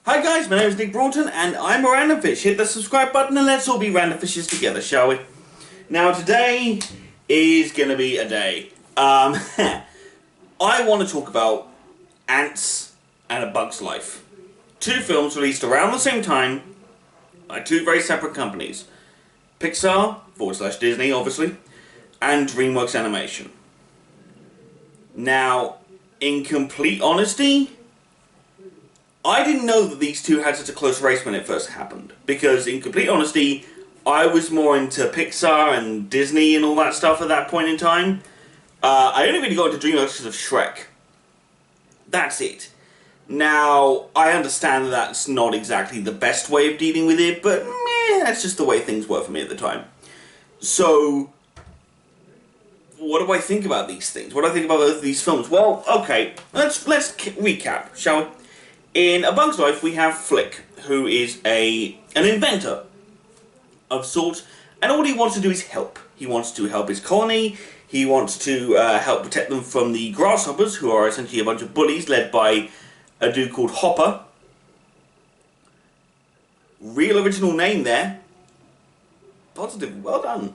Hi guys, my name is Nick Broughton and I'm a Randomfish. Hit the subscribe button and let's all be Randomfishes together, shall we? Now today is going to be a day. I want to talk about Antz and A Bug's Life. Two films released around the same time by two very separate companies. Pixar, / Disney obviously, and DreamWorks Animation. Now, in complete honesty, I didn't know that these two had such a close race when it first happened. Because, in complete honesty, I was more into Pixar and Disney and all that stuff at that point in time. I only really got into DreamWorks because of Shrek. That's it. Now, I understand that's not exactly the best way of dealing with it, but meh, that's just the way things were for me at the time. So, what do I think about these things? What do I think about both of these films? Well, okay, let's recap, shall we? In A Bug's Life, we have Flick, who is an inventor of sorts, and all he wants to do is help. He wants to help his colony, he wants to help protect them from the grasshoppers, who are essentially a bunch of bullies led by a dude called Hopper. Real original name there. Positive, well done.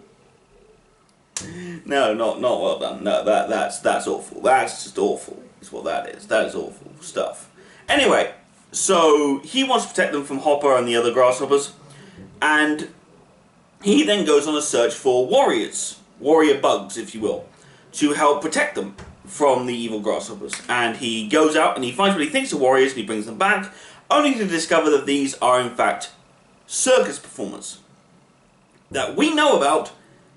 No, not well done. No, that's awful. That's just awful, is what that is. That is awful stuff. Anyway, so he wants to protect them from Hopper and the other grasshoppers, and he then goes on a search for warrior bugs, if you will, to help protect them from the evil grasshoppers. And he goes out and he finds what he thinks are warriors and he brings them back, only to discover that these are in fact circus performers that we know about,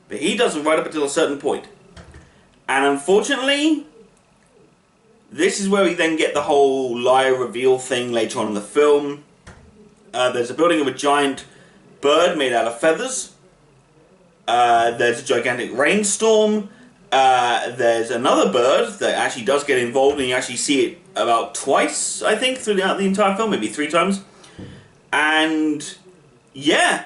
but he doesn't right up until a certain point. And unfortunately, this is where we then get the whole liar reveal thing later on in the film. There's a building of a giant bird made out of feathers. There's a gigantic rainstorm. There's another bird that actually does get involved, and you actually see it about twice, I think, throughout the entire film, maybe 3 times. And yeah,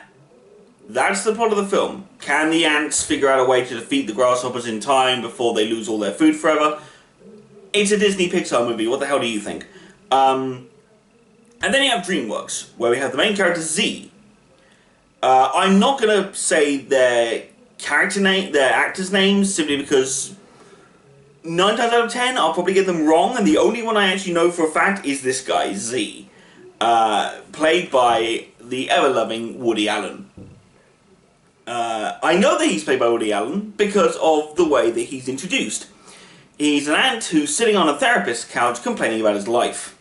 that's the plot of the film. Can the ants figure out a way to defeat the grasshoppers in time before they lose all their food forever? It's a Disney Pixar movie, what the hell do you think? And then you have DreamWorks, where we have the main character Z. I'm not going to say their actors' names, simply because 9 times out of 10 I'll probably get them wrong, and the only one I actually know for a fact is this guy, Z. Played by the ever-loving Woody Allen. I know that he's played by Woody Allen because of the way that he's introduced. He's an ant who's sitting on a therapist's couch complaining about his life.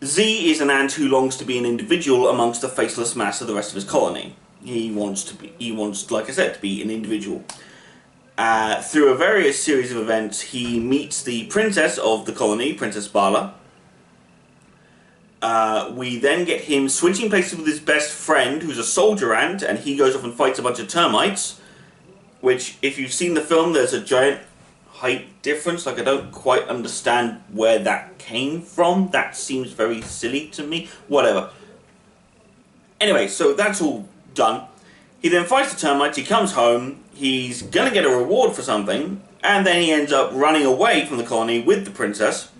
Z is an ant who longs to be an individual amongst the faceless mass of the rest of his colony. He wants, like I said, to be an individual. Through a various series of events, he meets the princess of the colony, Princess Bala. We then get him switching places with his best friend, who's a soldier ant, and he goes off and fights a bunch of termites. Which, if you've seen the film, there's a giant height difference. Like, I don't quite understand where that came from. That seems very silly to me. Whatever. Anyway, so that's all done. He then fights the termites, he comes home, he's gonna get a reward for something, and then he ends up running away from the colony with the princess.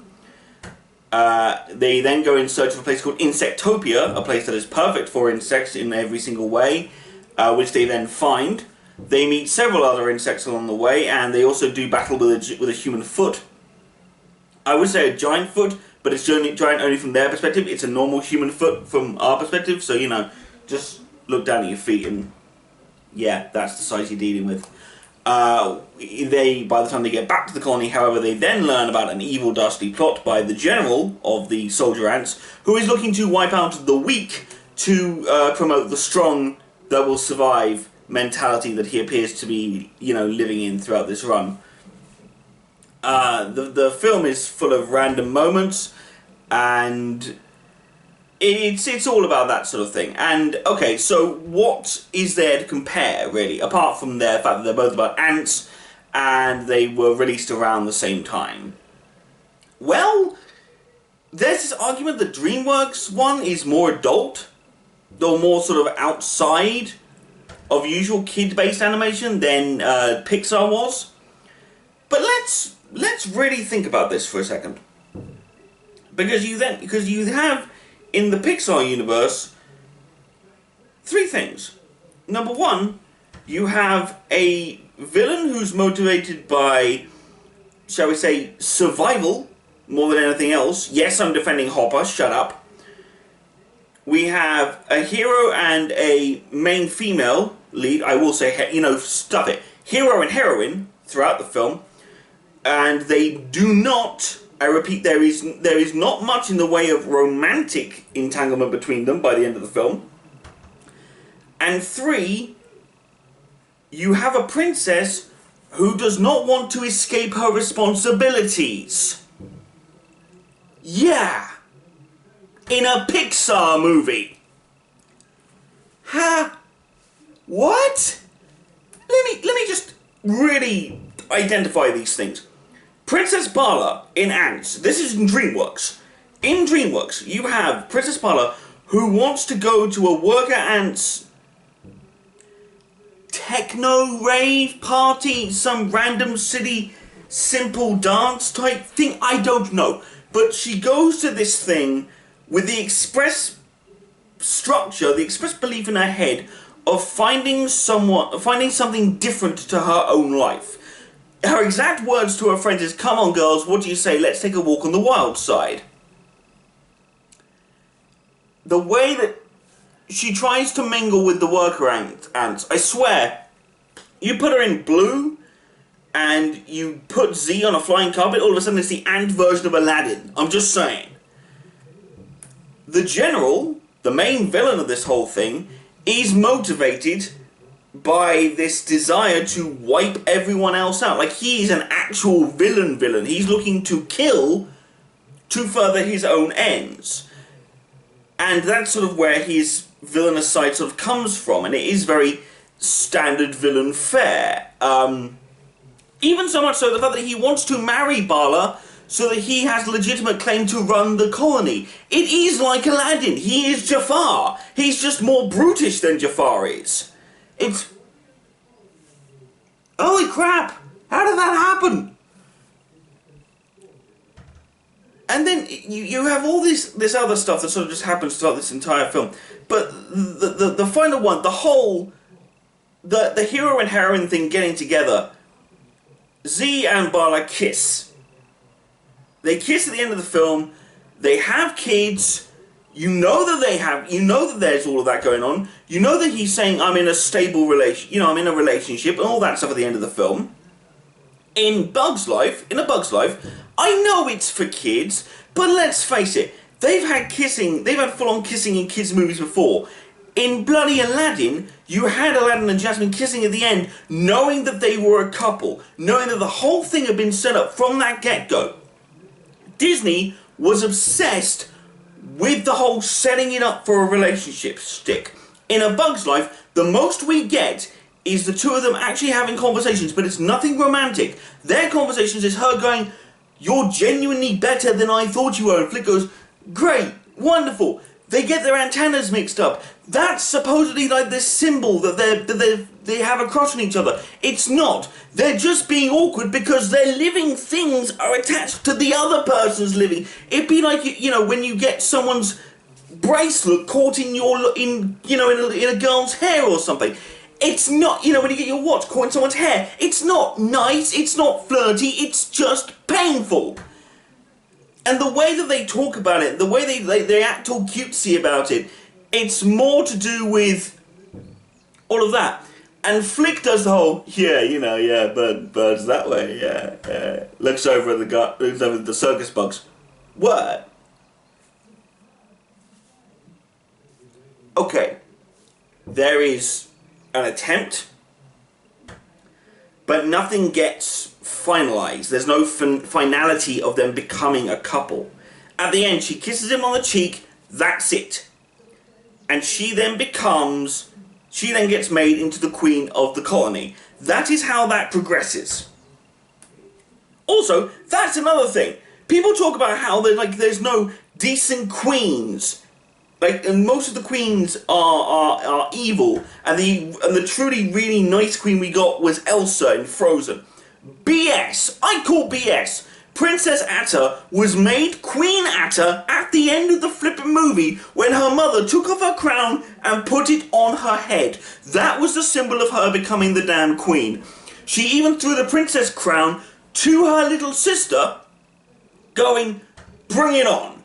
They then go in search of a place called Insectopia, a place that is perfect for insects in every single way, which they then find. They meet several other insects along the way, and they also do battle with a human foot. I would say a giant foot, but it's giant only from their perspective. It's a normal human foot from our perspective, so, you know, just look down at your feet and, yeah, that's the size you're dealing with. By the time they get back to the colony, however, they then learn about an evil, dastardly plot by the general of the soldier ants, who is looking to wipe out the weak to promote the strong that will survive mentality that he appears to be, you know, living in throughout this run. The film is full of random moments, and it's all about that sort of thing. And, okay, so what is there to compare, really, apart from the fact that they're both about ants, and they were released around the same time? Well, there's this argument that DreamWorks one is more adult, or more sort of outside of usual kid-based animation than Pixar was. But let's really think about this for a second. Because you have in the Pixar universe, three things. Number one, you have a villain who's motivated by, shall we say, survival more than anything else. Yes, I'm defending Hopper, shut up. We have a hero and a main female lead. I will say, you know, stuff it. Hero and heroine throughout the film. And they do not, I repeat, there is not much in the way of romantic entanglement between them by the end of the film. And three, you have a princess who does not want to escape her responsibilities. Yeah. In a Pixar movie. Huh? What? Let me just really identify these things. Princess Bala in Antz. This is in DreamWorks. In DreamWorks, you have Princess Bala who wants to go to a worker ants techno rave party, some random city simple dance type thing. I don't know. But she goes to this thing with the express structure, the express belief in her head of finding something different to her own life. Her exact words to her friends is, "Come on girls, what do you say, let's take a walk on the wild side." The way that she tries to mingle with the worker ants, I swear, you put her in blue and you put Z on a flying carpet, all of a sudden it's the ant version of Aladdin. I'm just saying. The general, the main villain of this whole thing, is motivated by this desire to wipe everyone else out. Like, he's an actual villain. He's looking to kill to further his own ends. And that's sort of where his villainous side sort of comes from, and it is very standard villain fare. Even so much so, the fact that he wants to marry Bala so that he has legitimate claim to run the colony. It is like Aladdin. He is Jafar. He's just more brutish than Jafar is. It's... Holy crap! How did that happen? And then you have all this other stuff that sort of just happens throughout this entire film. But the final one, the whole... The hero and heroine thing getting together. Z and Bala kiss. They kiss at the end of the film. They have kids. You know that there's all of that going on. You know that he's saying, I'm in a stable relation, I'm in a relationship, and all that stuff at the end of the film. In a Bug's Life, I know it's for kids, but let's face it, they've had full-on kissing in kids' movies before. In bloody Aladdin, you had Aladdin and Jasmine kissing at the end, knowing that they were a couple, knowing that the whole thing had been set up from that get-go. Disney was obsessed with the whole setting it up for a relationship stick. In A Bug's Life, the most we get is the two of them actually having conversations, but it's nothing romantic. Their conversations is her going, "You're genuinely better than I thought you were," and Flick goes, "Great, wonderful." They get their antennas mixed up. That's supposedly like this symbol that they have a crush on each other. It's not. They're just being awkward because their living things are attached to the other person's living. It'd be like, when you get someone's bracelet caught in a girl's hair or something. It's not, when you get your watch caught in someone's hair. It's not nice, it's not flirty, it's just painful. And the way that they talk about it, the way they act all cutesy about it, it's more to do with all of that. And Flick does the whole, birds that way, looks over at the circus bugs. What? Okay, there is an attempt, but nothing gets finalized. There's no finality of them becoming a couple. At the end, she kisses him on the cheek, that's it. And she then gets made into the queen of the colony. That is how that progresses. Also, that's another thing. People talk about how there's no decent queens. And most of the queens are evil, and the truly really nice queen we got was Elsa in Frozen. BS! I call BS! Princess Atta was made Queen Atta at the end of the flippin' movie when her mother took off her crown and put it on her head. That was the symbol of her becoming the damn queen. She even threw the princess crown to her little sister, going, bring it on.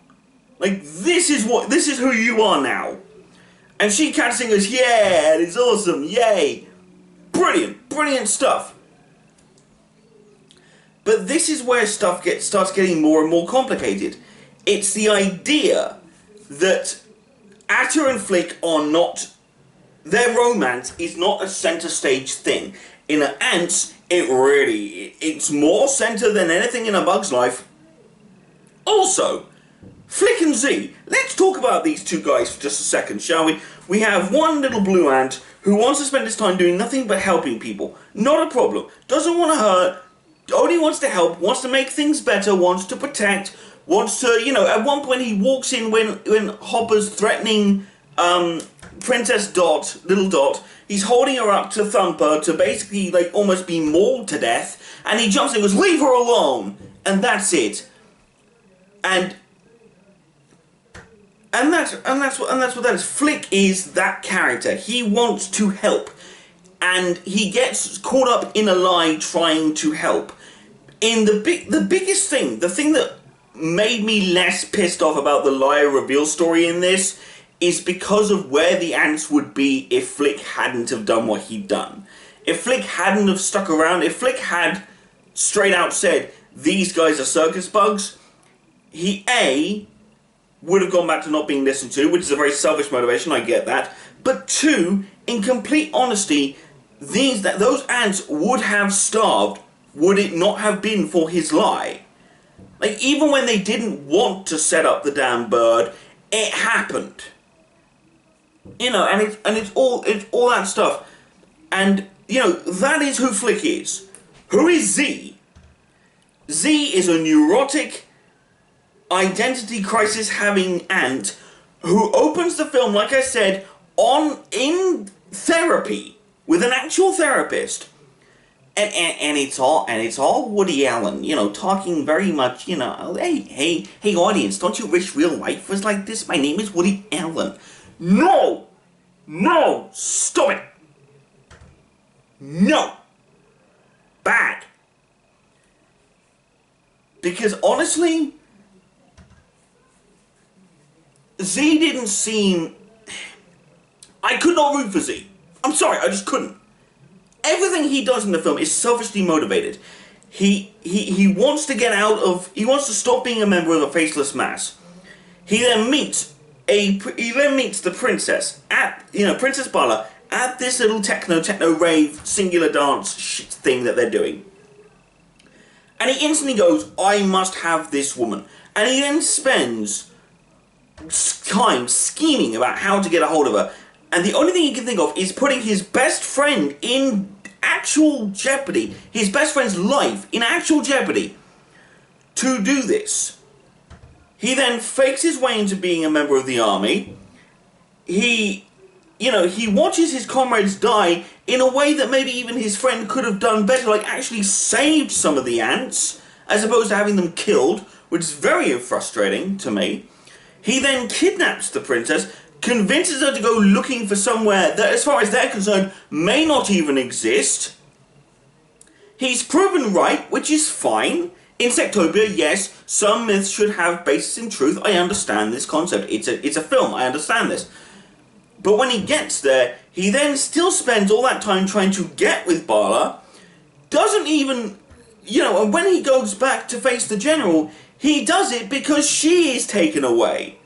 Like, this is who you are now. And she catches it and goes, yeah, it's awesome, yay. Brilliant, brilliant stuff. But this is where stuff starts getting more and more complicated. It's the idea that Atta and Flick are not... Their romance is not a centre stage thing. In Antz, it's more centre than anything in A Bug's Life. Also, Flick and Z, let's talk about these two guys for just a second, shall we? We have one little blue ant who wants to spend his time doing nothing but helping people. Not a problem. Doesn't want to hurt. Only wants to help, wants to make things better, wants to protect, wants to, at one point he walks in when Hopper's threatening Princess Dot, little Dot, he's holding her up to Thumper to basically, like, almost be mauled to death, and he jumps in and goes, leave her alone! And that's it. And that's what that is. Flick is that character. He wants to help. And he gets caught up in a lie trying to help. In the biggest thing, the thing that made me less pissed off about the liar reveal story in this is because of where the Antz would be if Flick hadn't have done what he'd done. If Flick hadn't have stuck around, if Flick had straight out said, these guys are circus bugs, he A, would have gone back to not being listened to, which is a very selfish motivation, I get that, but two, in complete honesty, those ants would have starved would it not have been for his lie. Like, even when they didn't want to set up the damn bird, it happened. And it's all that stuff. And, that is who Flick is. Who is Z? Z is a neurotic, identity crisis having ant who opens the film, like I said, in therapy. With an actual therapist, and it's all Woody Allen, talking very much, hey audience, don't you wish real life was like this? My name is Woody Allen. No, stop it. No, bad. Because honestly, Z didn't seem. I could not root for Z. I'm sorry, I just couldn't. Everything he does in the film is selfishly motivated. He wants to get out of... He wants to stop being a member of a faceless mass. He then meets the princess at... Princess Bala at this little techno rave singular dance thing that they're doing. And he instantly goes, I must have this woman. And he then spends time scheming about how to get a hold of her. And the only thing he can think of is putting his best friend in actual jeopardy, his best friend's life in actual jeopardy, to do this. He then fakes his way into being a member of the army. He watches his comrades die in a way that maybe even his friend could have done better, like actually saved some of the ants, as opposed to having them killed, which is very frustrating to me. He then kidnaps the princess, convinces her to go looking for somewhere that, as far as they're concerned, may not even exist. He's proven right, which is fine. Insectopia, yes, some myths should have basis in truth. I understand this concept. It's a film, I understand this. But when he gets there, he then still spends all that time trying to get with Bala, doesn't even, and when he goes back to face the general, he does it because she is taken away.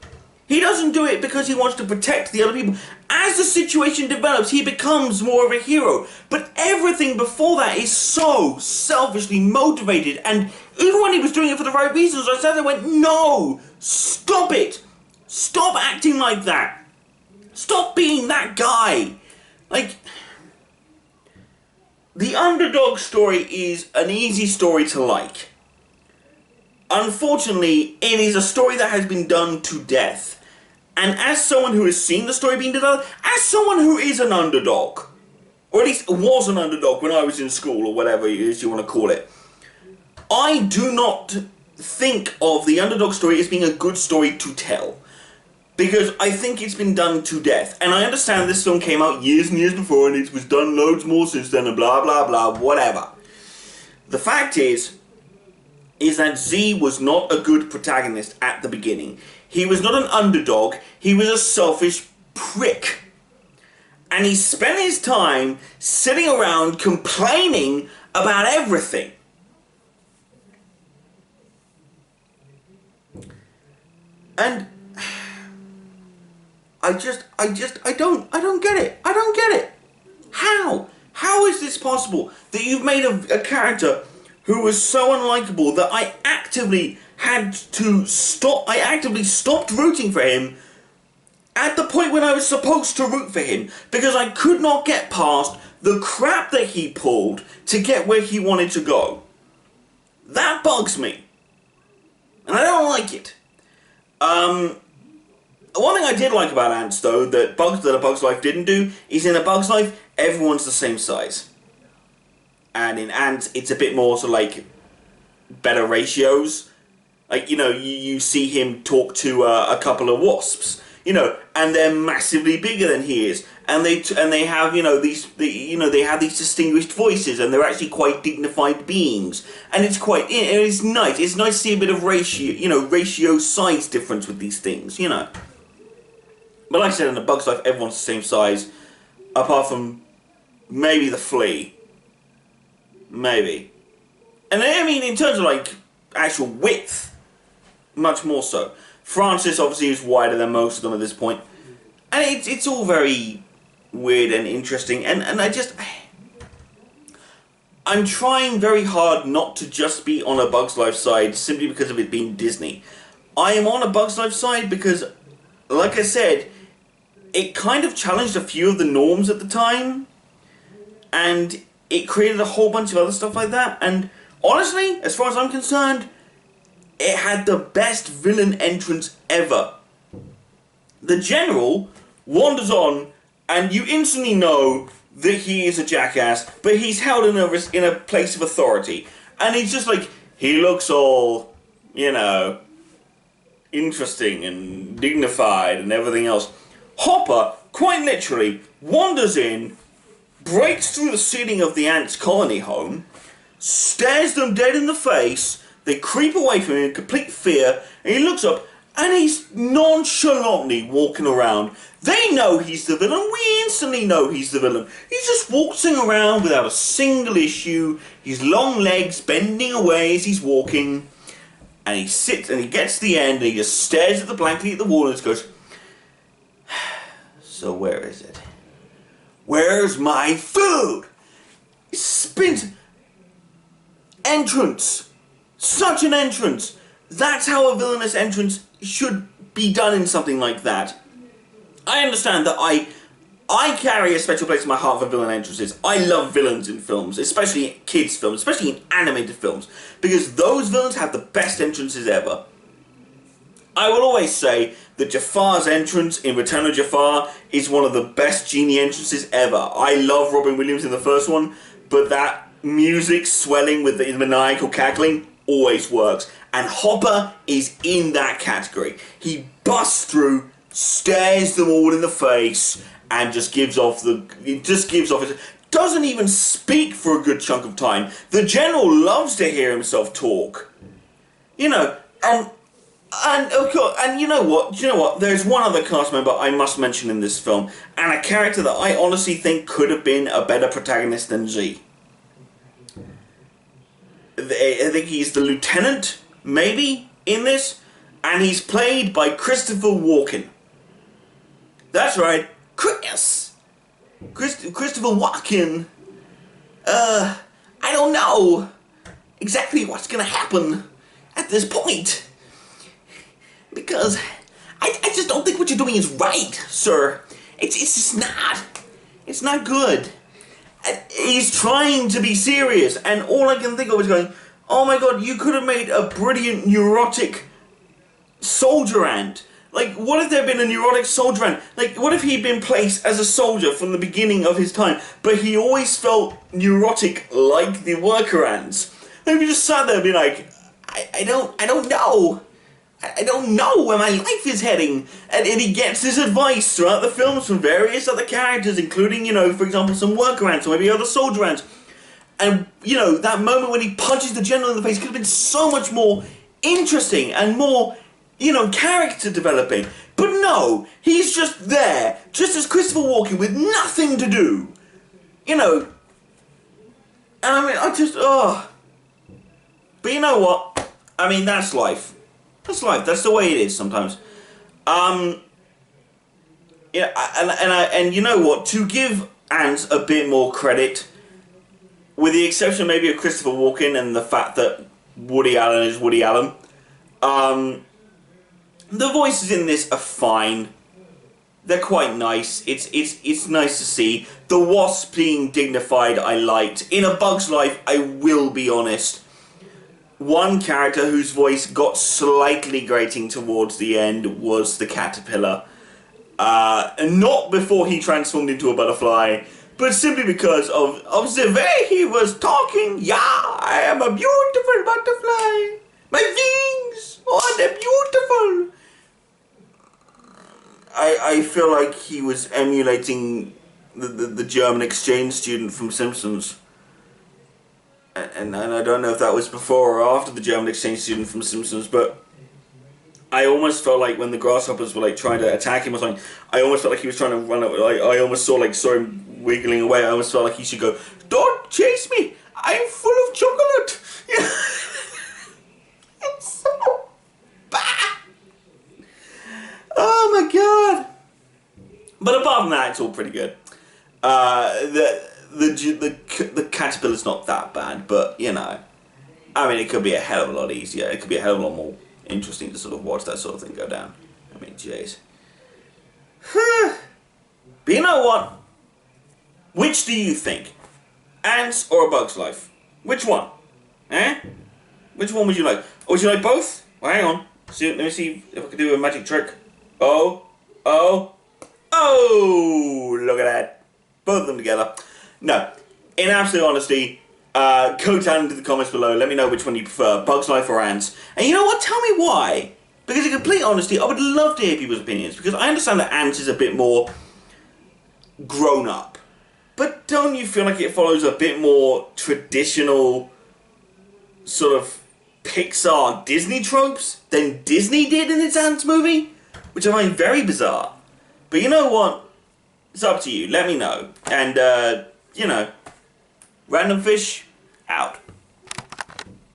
He doesn't do it because he wants to protect the other people. As the situation develops, he becomes more of a hero. But everything before that is so selfishly motivated. And even when he was doing it for the right reasons, I sat there and went, no! Stop it! Stop acting like that! Stop being that guy! Like, the underdog story is an easy story to like. Unfortunately, it is a story that has been done to death. And as someone who has seen the story being developed, as someone who is an underdog, or at least was an underdog when I was in school, or whatever it is you want to call it, I do not think of the underdog story as being a good story to tell. Because I think it's been done to death. And I understand this film came out years and years before and it was done loads more since then and blah blah blah, whatever. The fact is that Z was not a good protagonist at the beginning. He was not an underdog, he was a selfish prick. And he spent his time sitting around complaining about everything. And I don't get it. I don't get it. How? How is this possible that you've made a character who was so unlikable that I actively had to stop, I actively stopped rooting for him at the point when I was supposed to root for him, because I could not get past the crap that he pulled to get where he wanted to go. That bugs me. And I don't like it. One thing I did like about Antz, though, that A Bug's Life didn't do, is in A Bug's Life, everyone's the same size. And in Antz, it's a bit more sort of like better ratios. Like, you know, you see him talk to a couple of wasps, you know, and they're massively bigger than he is. And they have, you know, they have these distinguished voices, and they're actually quite dignified beings. And it's nice. It's nice to see a bit of ratio size difference with these things, you know. But like I said, in A Bug's Life, everyone's the same size, apart from maybe the flea. Maybe. And I mean, in terms of, like, actual width, much more so. Francis, obviously, is wider than most of them at this point. And it's all very weird and interesting, and I'm trying very hard not to just be on A Bug's Life side simply because of it being Disney. I am on A Bug's Life side because, like I said, it kind of challenged a few of the norms at the time, and it created a whole bunch of other stuff like that, and honestly, as far as I'm concerned, it had the best villain entrance ever. The General wanders on, and you instantly know that he is a jackass, but he's held in a place of authority, and he's just like, he looks all, you know, interesting and dignified and everything else. Hopper, quite literally, wanders in, breaks through the ceiling of the Antz colony home, stares them dead in the face, they creep away from him in complete fear, and he looks up, and he's nonchalantly walking around. They know he's the villain, we instantly know he's the villain. He's just waltzing around without a single issue, his long legs bending away as he's walking, and he sits, and he gets to the end, and he just stares blankly at the wall, and just goes, so where is it? Where's my food? Spins. Entrance. Such an entrance. That's how a villainous entrance should be done in something like that. I understand that I carry a special place in my heart for villain entrances. I love villains in films, especially kids' films, especially in animated films, because those villains have the best entrances ever. I will always say that Jafar's entrance in Return of Jafar is one of the best genie entrances ever. I love Robin Williams in the first one, but that music swelling with the maniacal cackling always works. And Hopper is in that category. He busts through, stares them all in the face, and just gives off his... Doesn't even speak for a good chunk of time. The General loves to hear himself talk. You know, and of course, and you know what? There's one other cast member I must mention in this film, and a character that I honestly think could have been a better protagonist than Z. I think he's the lieutenant, maybe, in this, and he's played by Christopher Walken. That's right, Christopher Walken. I don't know exactly what's gonna happen at this point. Because I just don't think what you're doing is right, sir. It's just not. It's not good. He's trying to be serious, and all I can think of is going, oh my god, you could have made a brilliant neurotic soldier ant. Like, what if there had been a neurotic soldier ant? Like, what if he'd been placed as a soldier from the beginning of his time, but he always felt neurotic like the worker ants? Maybe just sat there and be like, I don't know. I don't know where my life is heading. And he gets this advice throughout the films from various other characters, including, you know, for example, some worker ants or maybe other soldier ants. And, you know, that moment when he punches the general in the face could have been so much more interesting and more, you know, character developing. But no, he's just there, just as Christopher Walken with nothing to do. You know, and I mean, But you know what? I mean, that's life. That's life. That's the way it is sometimes. Yeah, and you know what? To give Antz a bit more credit, with the exception maybe of Christopher Walken and the fact that Woody Allen is Woody Allen, the voices in this are fine. They're quite nice. It's nice to see. The Wasp being dignified, I liked. In A Bug's Life, I will be honest, one character whose voice got slightly grating towards the end was the Caterpillar. And not before he transformed into a butterfly, but simply because of the way he was talking. Yeah, I am a beautiful butterfly. My wings, oh, they're beautiful. I feel like he was emulating the German exchange student from Simpsons. And I don't know if that was before or after the German exchange student from Simpsons, but I almost felt like when the grasshoppers were like trying to attack him or something, I almost felt like he was trying to run away. I almost saw him wiggling away. I almost felt like he should go, "Don't chase me! I'm full of chocolate!" It's so bad. Oh my god! But apart from that, it's all pretty good. The caterpillar's not that bad, but you know, I mean, it could be a hell of a lot easier. It could be a hell of a lot more interesting to sort of watch that sort of thing go down. I mean, jeez. But you know what? Which do you think? Antz or A Bug's Life? Which one? Eh? Which one would you like? Or would you like both? Well, hang on. Let me see if I can do a magic trick. Oh! Look at that. Both of them together. No. In absolute honesty, go down into the comments below. Let me know which one you prefer, Bug's Life or Antz. And you know what? Tell me why. Because in complete honesty, I would love to hear people's opinions. Because I understand that Antz is a bit more grown up. But don't you feel like it follows a bit more traditional sort of Pixar Disney tropes than Disney did in its Antz movie? Which I find very bizarre. But you know what? It's up to you. Let me know. And, you know, Randomfish, out.